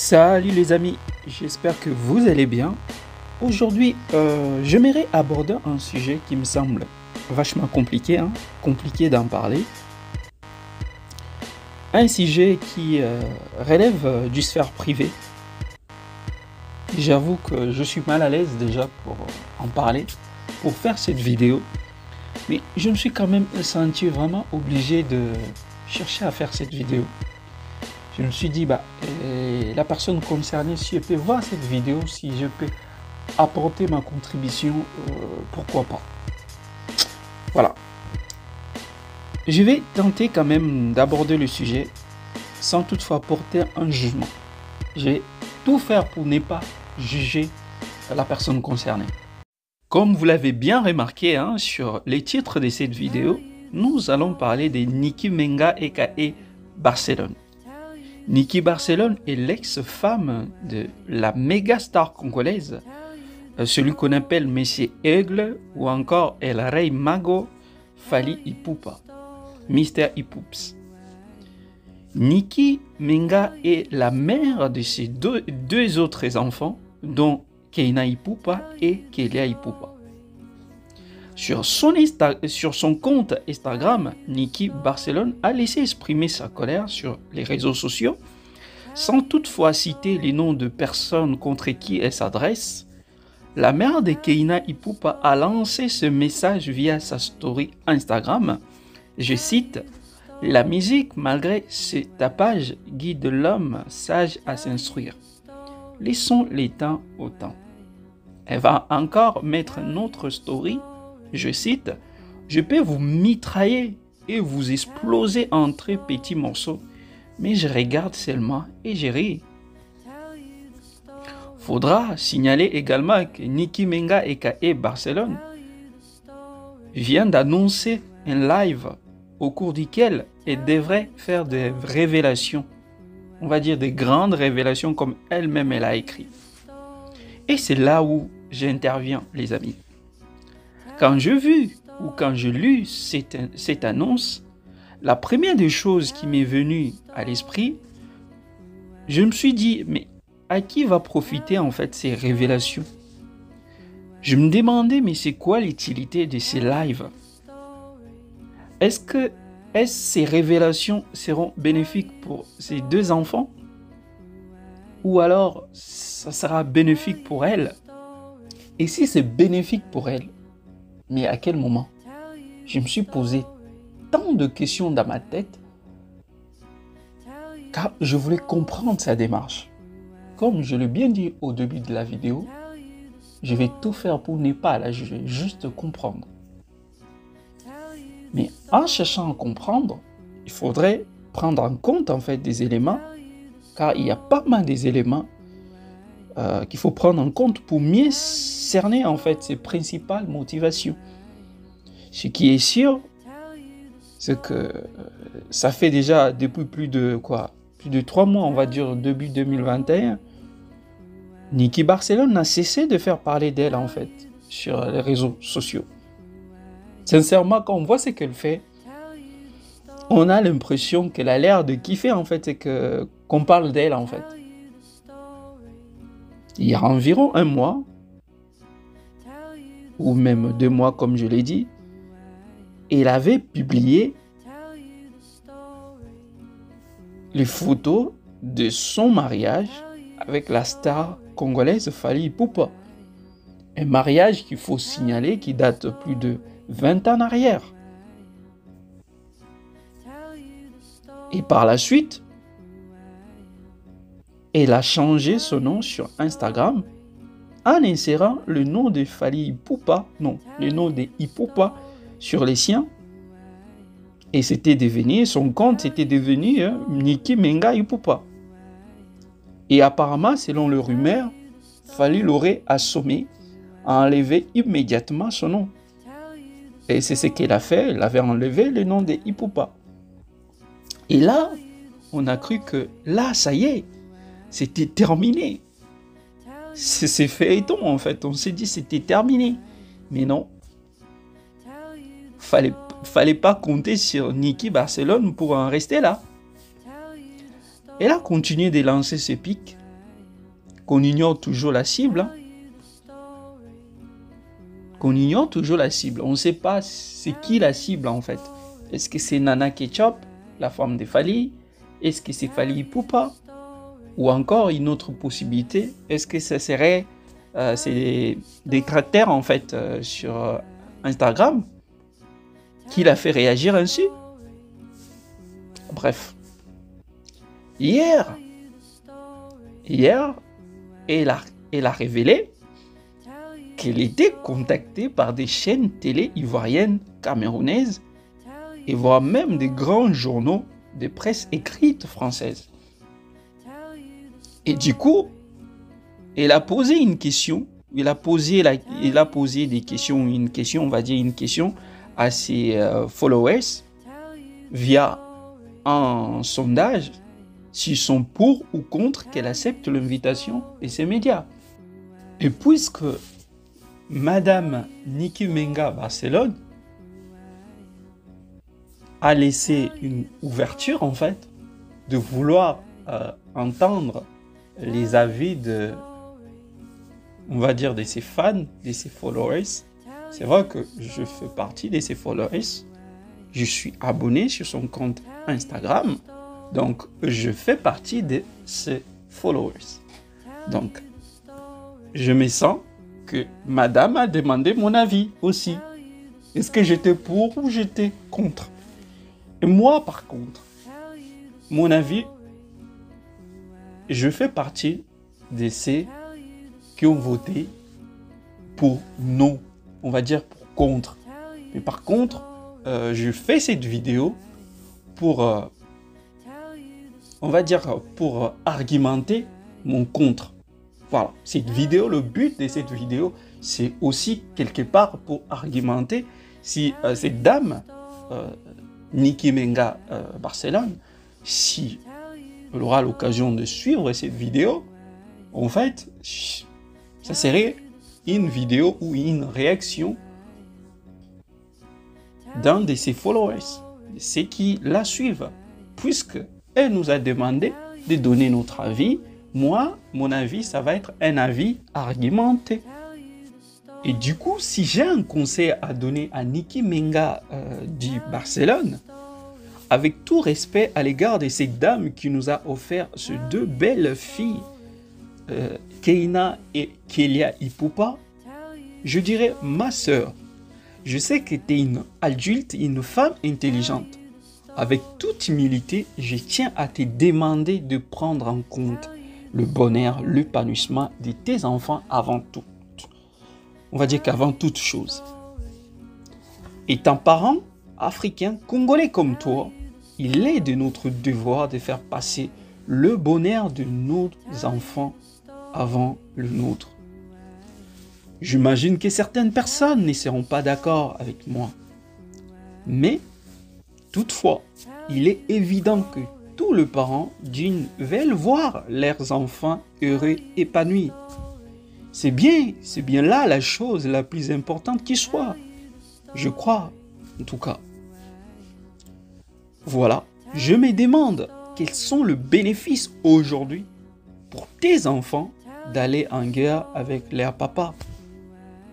Salut les amis, j'espère que vous allez bien. Aujourd'hui, j'aimerais aborder un sujet qui me semble vachement compliqué, compliqué d'en parler. Un sujet qui relève du sphère privée. J'avoue que je suis mal à l'aise déjà pour en parler, pour faire cette vidéo. Mais je me suis quand même senti vraiment obligé de chercher à faire cette vidéo. Je me suis dit, la personne concernée, si elle peut voir cette vidéo, si je peux apporter ma contribution, pourquoi pas. Voilà. Je vais tenter quand même d'aborder le sujet sans toutefois porter un jugement. Je vais tout faire pour ne pas juger la personne concernée. Comme vous l'avez bien remarqué sur les titres de cette vidéo, nous allons parler de Niki Menga aka Barcelone. Niki Barcelone est l'ex-femme de la méga star congolaise, celui qu'on appelle Monsieur Aigle ou encore El Rey Mago Fally Ipupa, Mr. Ipups. Niki Menga est la mère de ses deux autres enfants, dont Keina Ipupa et Kelia Ipupa. Sur son compte Instagram, Niki Barcelone a laissé exprimer sa colère sur les réseaux sociaux, sans toutefois citer les noms de personnes contre qui elle s'adresse. La mère de Keina Ipupa a lancé ce message via sa story Instagram. Je cite: « La musique, malgré ses tapages, guide l'homme sage à s'instruire. Laissons les temps au temps. » Elle va encore mettre notre story. Je cite: « Je peux vous mitrailler et vous exploser en très petits morceaux, mais je regarde seulement et je ris. » Faudra signaler également que Niki Menga aka Barcelone vient d'annoncer un live au cours duquel elle devrait faire des révélations, on va dire des grandes révélations comme elle-même elle a écrit. Et c'est là où j'interviens, les amis. Quand j'ai vu ou quand j'ai lu cette annonce, la première des choses qui m'est venue à l'esprit, je me suis dit, mais à qui va profiter en fait ces révélations? Je me demandais, mais c'est quoi l'utilité de ces lives? Est-ce que ces révélations seront bénéfiques pour ces deux enfants? Ou alors, ça sera bénéfique pour elle? Et si c'est bénéfique pour elle, mais à quel moment? Je me suis posé tant de questions dans ma tête car je voulais comprendre sa démarche. Comme je l'ai bien dit au début de la vidéo, je vais tout faire pour ne pas la juger, juste comprendre. Mais en cherchant à comprendre, il faudrait prendre en compte en fait des éléments, car il y a pas mal des éléments qu'il faut prendre en compte pour mieux cerner en fait ses principales motivations. Ce qui est sûr, c'est que ça fait déjà depuis plus de 3 mois, on va dire début 2021, Niki Barcelone n'a cessé de faire parler d'elle en fait sur les réseaux sociaux. Sincèrement, quand on voit ce qu'elle fait, on a l'impression qu'elle a l'air de kiffer en fait et qu'on parle d'elle en fait. Il y a environ 1 mois, ou même 2 mois comme je l'ai dit, elle avait publié les photos de son mariage avec la star congolaise Fally Ipupa. Un mariage qu'il faut signaler qui date plus de 20 ans en arrière. Et par la suite, elle a changé son nom sur Instagram en insérant le nom de Fally Ipupa, le nom de Ipupa sur les siens. Et son compte était devenu Niki Menga Ipupa. Et apparemment, selon le rumeur, Fally l'aurait assommé, a enlevé immédiatement son nom. Et c'est ce qu'elle a fait, elle avait enlevé le nom de Ipupa. Et là, on a cru que là, ça y est, c'était terminé. C'est feuilleton en fait, on s'est dit c'était terminé. Mais non, fallait pas compter sur Niki Barcelone pour en rester là. Elle a continué de lancer ses pics qu'on ignore toujours la cible. Hein. Qu'on ignore toujours la cible. On ne sait pas c'est qui la cible en fait. Est-ce que c'est Nana Ketchup, la femme de Fally? Est-ce que c'est Fally Ipupa? Ou encore une autre possibilité, est-ce que ça serait c'est des caractères en fait sur Instagram qui l'a fait réagir ainsi? Bref. Hier, elle a révélé qu'elle était contactée par des chaînes télé ivoiriennes, camerounaises, et voire même des grands journaux de presse écrite française. Et du coup, elle a posé une question, il a posé des questions, on va dire une question à ses followers via un sondage s'ils sont pour ou contre qu'elle accepte l'invitation de ces médias. Et puisque Madame Niki Menga Barcelone a laissé une ouverture en fait de vouloir entendre les avis de, on va dire, de ses fans, de ses followers. C'est vrai que je fais partie de ses followers. Je suis abonné sur son compte Instagram. Donc, je fais partie de ses followers. Donc, je me sens que madame a demandé mon avis aussi. Est-ce que j'étais pour ou j'étais contre? Et moi, par contre, mon avis, je fais partie de ceux qui ont voté pour non, on va dire pour contre. Mais par contre, je fais cette vidéo pour, on va dire, pour argumenter mon contre. Voilà, cette vidéo, le but de cette vidéo, c'est aussi quelque part pour argumenter si cette dame, Niki Menga Barcelone, si elle aura l'occasion de suivre cette vidéo, en fait, ça serait une vidéo ou une réaction d'un de ses followers, ceux qui la suivent, puisque elle nous a demandé de donner notre avis. Moi, mon avis, ça va être un avis argumenté. Et du coup, si j'ai un conseil à donner à Niki Menga du Barcelone, avec tout respect à l'égard de cette dame qui nous a offert ces deux belles filles, Keina et Kelia Ipupa, je dirais, ma sœur, je sais que tu es une adulte, une femme intelligente. Avec toute humilité, je tiens à te demander de prendre en compte le bonheur, l'épanouissement de tes enfants avant tout. On va dire qu'avant toute chose. Étant parent africain, congolais comme toi, il est de notre devoir de faire passer le bonheur de nos enfants avant le nôtre. J'imagine que certaines personnes ne seront pas d'accord avec moi. Mais, toutefois, il est évident que tous les parents d'une veulent voir leurs enfants heureux, épanouis. C'est bien là la chose la plus importante qui soit. Je crois, en tout cas. Voilà, je me demande quels sont les bénéfices aujourd'hui pour tes enfants d'aller en guerre avec leur papa.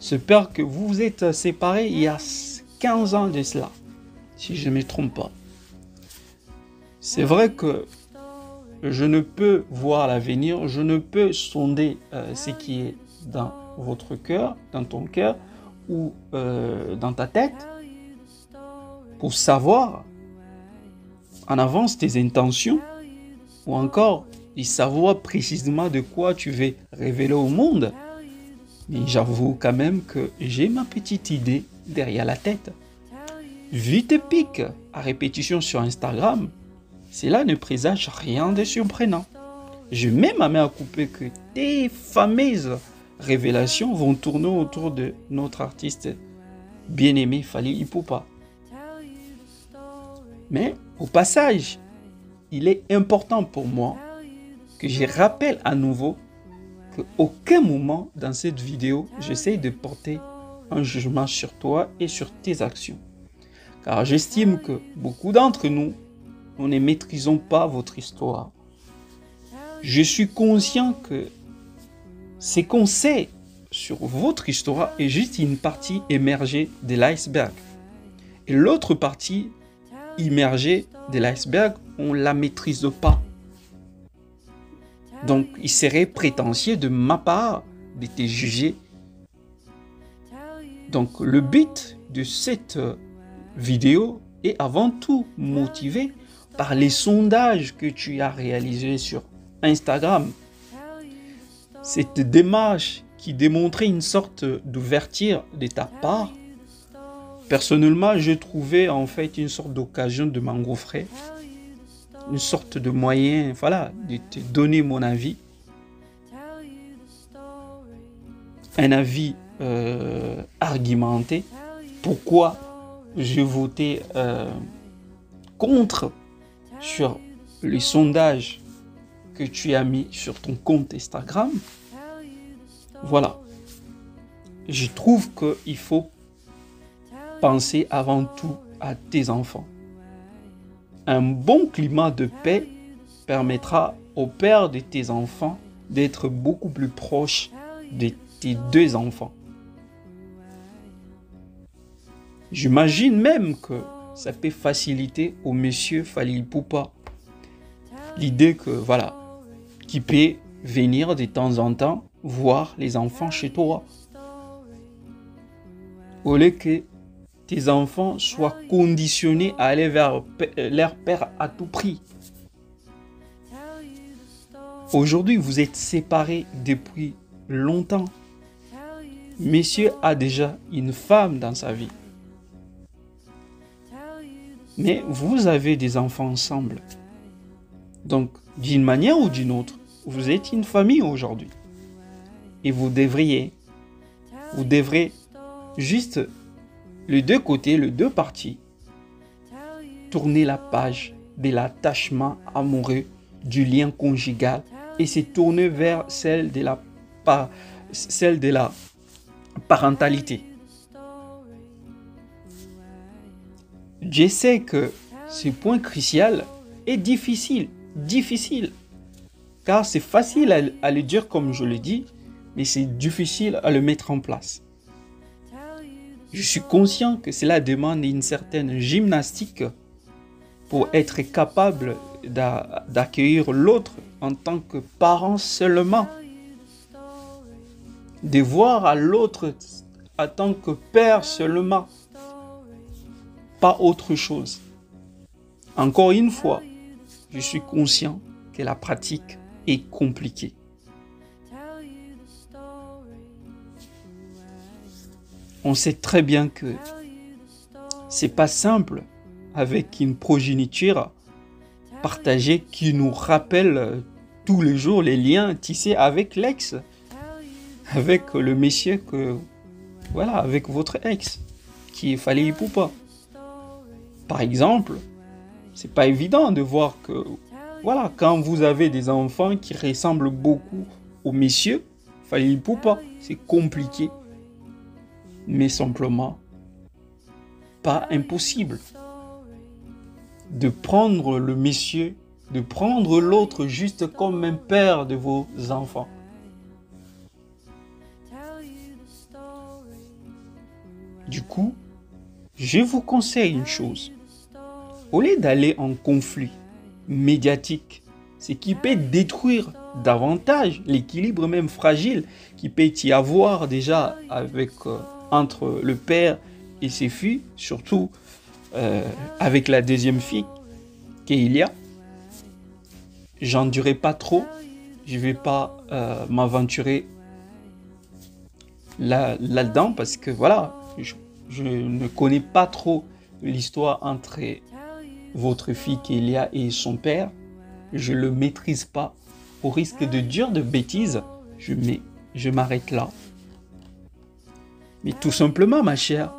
J'espère que vous vous êtes séparés il y a 15 ans de cela, si je ne me trompe pas. C'est vrai que je ne peux voir l'avenir, je ne peux sonder ce qui est dans votre cœur, dans ton cœur ou dans ta tête pour savoir en avance tes intentions ou encore de savoir précisément de quoi tu veux révéler au monde. Mais j'avoue quand même que j'ai ma petite idée derrière la tête. Vu tes pics à répétition sur Instagram, cela ne présage rien de surprenant. Je mets ma main à couper que tes fameuses révélations vont tourner autour de notre artiste bien-aimé Fally Ipupa. Mais au passage, il est important pour moi que je rappelle à nouveau qu'aucun moment dans cette vidéo, j'essaie de porter un jugement sur toi et sur tes actions. Car j'estime que beaucoup d'entre nous, nous ne maîtrisons pas votre histoire. Je suis conscient que Ce qu'on sait sur votre histoire est juste une partie émergée de l'iceberg. Et l'autre partie immergée de l'iceberg, on ne la maîtrise pas. Donc, il serait prétentieux de ma part de te juger. Donc, le but de cette vidéo est avant tout motivé par les sondages que tu as réalisés sur Instagram. Cette démarche qui démontrait une sorte d'ouverture de ta part, personnellement, je trouvais en fait une sorte d'occasion de m'engouffrer, une sorte de moyen, voilà, de te donner mon avis. Un avis argumenté. Pourquoi je votais contre sur les sondages que tu as mis sur ton compte Instagram. Voilà. Je trouve qu'il faut penser avant tout à tes enfants. Un bon climat de paix permettra au père de tes enfants d'être beaucoup plus proche de tes deux enfants. J'imagine même que ça peut faciliter au monsieur Fally Ipupa l'idée que, voilà, qu'il peut venir de temps en temps voir les enfants chez toi. Au lieu que tes enfants soient conditionnés à aller vers leur père à tout prix. Aujourd'hui, vous êtes séparés depuis longtemps. Monsieur a déjà une femme dans sa vie. Mais vous avez des enfants ensemble. Donc, d'une manière ou d'une autre, vous êtes une famille aujourd'hui. Et vous devrez juste, les deux côtés, les deux parties, tourner la page de l'attachement amoureux, du lien conjugal et se tourner vers celle de la parentalité. Je sais que ce point crucial est difficile, car c'est facile à le dire comme je le dis, mais c'est difficile à le mettre en place. Je suis conscient que cela demande une certaine gymnastique pour être capable d'accueillir l'autre en tant que parent seulement, de voir à l'autre en tant que père seulement, pas autre chose. Encore une fois, je suis conscient que la pratique est compliquée. On sait très bien que c'est pas simple avec une progéniture partagée qui nous rappelle tous les jours les liens tissés avec l'ex, avec le monsieur avec votre ex, qui est Fally Ipupa. Par exemple, c'est pas évident de voir que, quand vous avez des enfants qui ressemblent beaucoup au monsieur Fally Ipupa, c'est compliqué, mais simplement pas impossible de prendre le monsieur, de prendre l'autre juste comme un père de vos enfants. Du coup, je vous conseille une chose. Au lieu d'aller en conflit médiatique, ce qui peut détruire davantage l'équilibre même fragile qui peut y avoir déjà entre le père et ses filles, surtout avec la deuxième fille qu'il y a. J'en dirai pas trop, je vais pas m'aventurer là-dedans parce que je ne connais pas trop l'histoire entre votre fille Kélia et son père. Je le maîtrise pas. Au risque de dire de bêtises, je m'arrête là. Mais tout simplement, ma chère,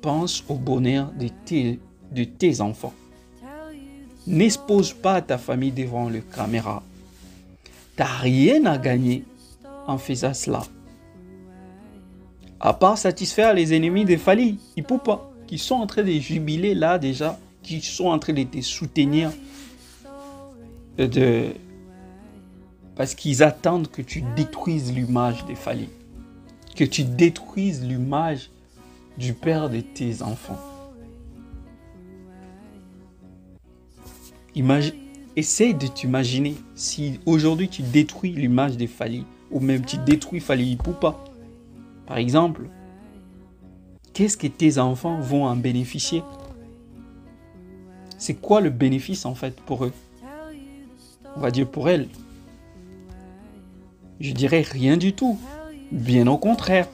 pense au bonheur de tes enfants. N'expose pas ta famille devant la caméra. T'as rien à gagner en faisant cela. À part satisfaire les ennemis de Fally Ipupa, qui sont en train de jubiler là déjà, qui sont en train de te soutenir Parce qu'ils attendent que tu détruises l'image des Fally, que tu détruises l'image du père de tes enfants. Essaye de t'imaginer si aujourd'hui tu détruis l'image des Fally, ou même tu détruis Fally Ipupa, par exemple, qu'est-ce que tes enfants vont en bénéficier? C'est quoi le bénéfice en fait pour eux? On va dire pour elles. Je dirais rien du tout. Bien au contraire.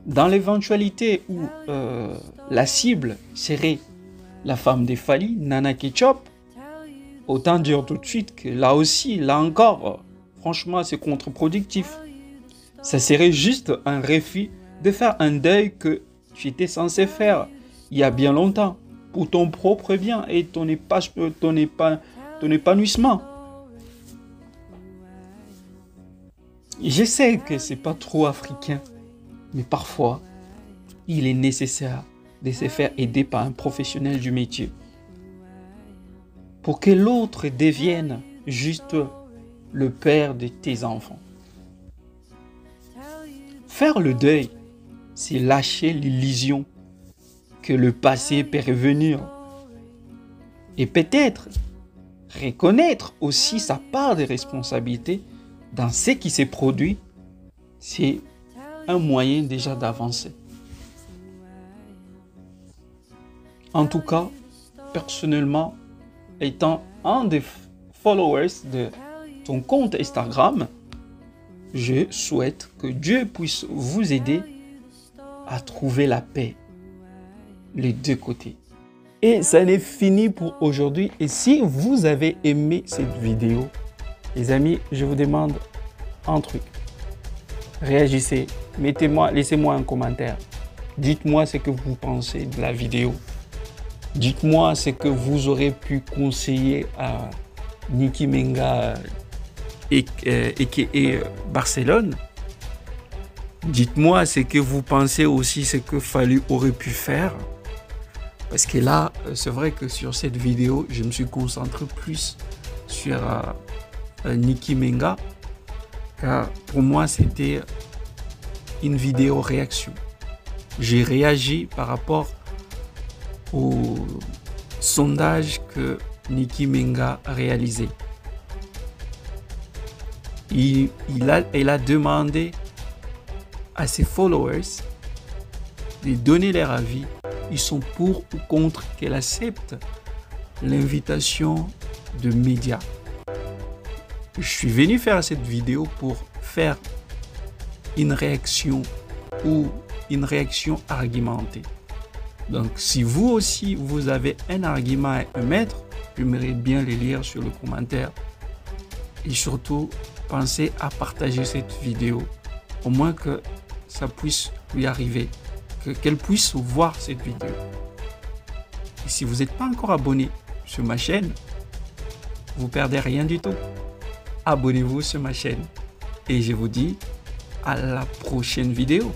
Dans l'éventualité où la cible serait la femme des Fally, Nana Ketchup, autant dire tout de suite que là encore, franchement, c'est contre-productif. Ça serait juste un refus de faire un deuil que tu étais censé faire il y a bien longtemps, pour ton propre bien et ton épanouissement. Je sais que c'est pas trop africain, mais parfois, il est nécessaire de se faire aider par un professionnel du métier pour que l'autre devienne juste le père de tes enfants. Faire le deuil, c'est lâcher l'illusion que le passé peut revenir. Et peut-être reconnaître aussi sa part de responsabilité dans ce qui s'est produit, c'est un moyen déjà d'avancer. En tout cas, personnellement, étant un des followers de ton compte Instagram, je souhaite que Dieu puisse vous aider à trouver la paix, les deux côtés. Et ça n'est fini pour aujourd'hui. Et si vous avez aimé cette vidéo, les amis, je vous demande un truc. Réagissez, laissez-moi un commentaire. Dites-moi ce que vous pensez de la vidéo. Dites-moi ce que vous aurez pu conseiller à Nicky Menga et Barcelone. Dites-moi ce que vous pensez aussi, ce que Fally aurait pu faire. Parce que là, c'est vrai que sur cette vidéo, je me suis concentré plus sur Nicky Menga. Car pour moi, c'était une vidéo réaction. J'ai réagi par rapport au sondage que Nicky Menga a réalisé. Elle a demandé à ses followers de donner leur avis. Ils sont pour ou contre qu'elle accepte l'invitation de médias. Je suis venu faire cette vidéo pour faire une réaction ou une réaction argumentée. Donc, si vous aussi, vous avez un argument à émettre, j'aimerais bien les lire sur le commentaire. Et surtout, pensez à partager cette vidéo, au moins que ça puisse lui arriver, qu'elle puisse voir cette vidéo. Et si vous n'êtes pas encore abonné sur ma chaîne, vous ne perdez rien du tout. Abonnez-vous sur ma chaîne. Et je vous dis à la prochaine vidéo.